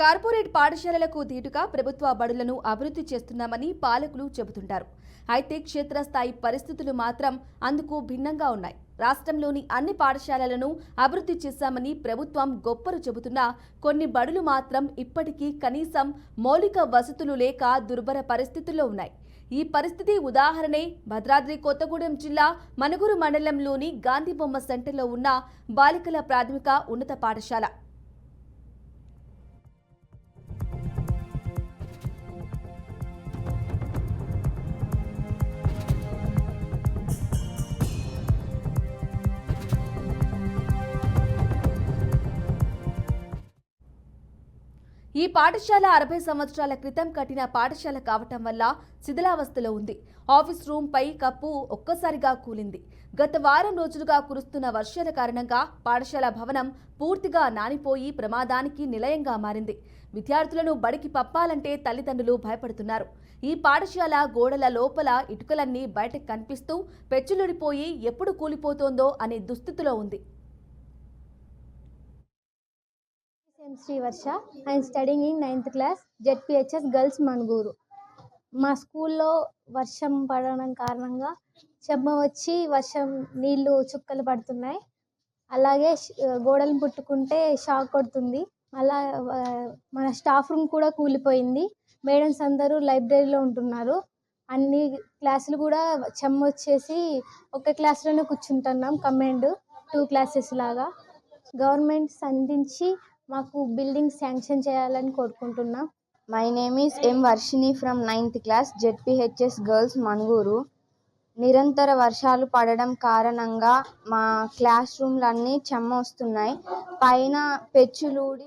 Corporate పాఠశాలలకు దీటుగా ప్రభుత్వ బడులను అభివృద్ధి చేస్తున్నామని పాలకులు చెబుతుంటారు. అయితే క్షేత్రస్థాయి పరిస్థితులు మాత్రం అందుకు భిన్నంగా ఉన్నాయి. రాష్ట్రంలోని అన్ని పాఠశాలలను అభివృద్ధి చేశామని ప్రభుత్వం గొప్పలు చెబుతున్నా కొన్ని బడులు మాత్రం ఇప్పటికీ కనీసం మౌలిక వసతులు లేక దుర్భర పరిస్థితుల్లో ఉన్నాయి. ఈ పరిస్థితి ఉదాహరణే భద్రాద్రి కొత్తగూడెం జిల్లా మనుగురు మండలంలోని గాంధీబొమ్మ సెంటర్లో ఉన్న బాలికల ప్రాథమిక ఉన్నత పాఠశాల. ఈ పాఠశాల 60 సంవత్సరాల క్రితం కట్టిన పాఠశాల కావటం వల్ల శిథిలావస్థలో ఉంది. ఆఫీస్ రూమ్ పై కప్పు ఒక్కసారిగా కూలింది. గత వారం రోజులుగా కురుస్తున్న వర్షాల కారణంగా పాఠశాల భవనం పూర్తిగా నానిపోయి ప్రమాదానికి నిలయంగా మారింది. విద్యార్థులను బడికి పంపాలంటే తల్లిదండ్రులు భయపడుతున్నారు. ఈ పాఠశాల గోడల లోపల ఇటుకలన్నీ బయటకు కనిపిస్తూ పెచ్చులుడిపోయి ఎప్పుడు కూలిపోతోందో అనే దుస్థితిలో ఉంది. I'm Sri Varsha. I am studying in 9th class, ZPHS Girls Manuguru. మా స్కూల్లో వర్షం పడడం కారణంగా చెమ్మ వచ్చి వర్షం నీళ్లు చుక్కలు పడుతున్నాయి. అలాగే గోడలు పుట్టుకుంటే షాక్ కొడుతుంది. అలా మన స్టాఫ్ రూమ్ కూడా కూలిపోయింది. మేడమ్స్ అందరూ లైబ్రరీలో ఉంటున్నారు. అన్ని క్లాసులు కూడా చెమ్మ వచ్చేసి ఒక క్లాస్లోనే కూర్చుంటున్నాం. కమాండ్ 2 క్లాసెస్ లాగా గవర్నమెంట్ సంధించి మాకు బిల్డింగ్ శాంక్షన్ చేయాలని కోరుకుంటున్నాం. My name is M. Varshini from 9th class, ZPHS Girls Manuguru. నిరంతర వర్షాలు పడడం కారణంగా మా క్లాస్ రూమ్లన్నీ చెమ్మ వస్తున్నాయి. పైన పెచ్చులూడి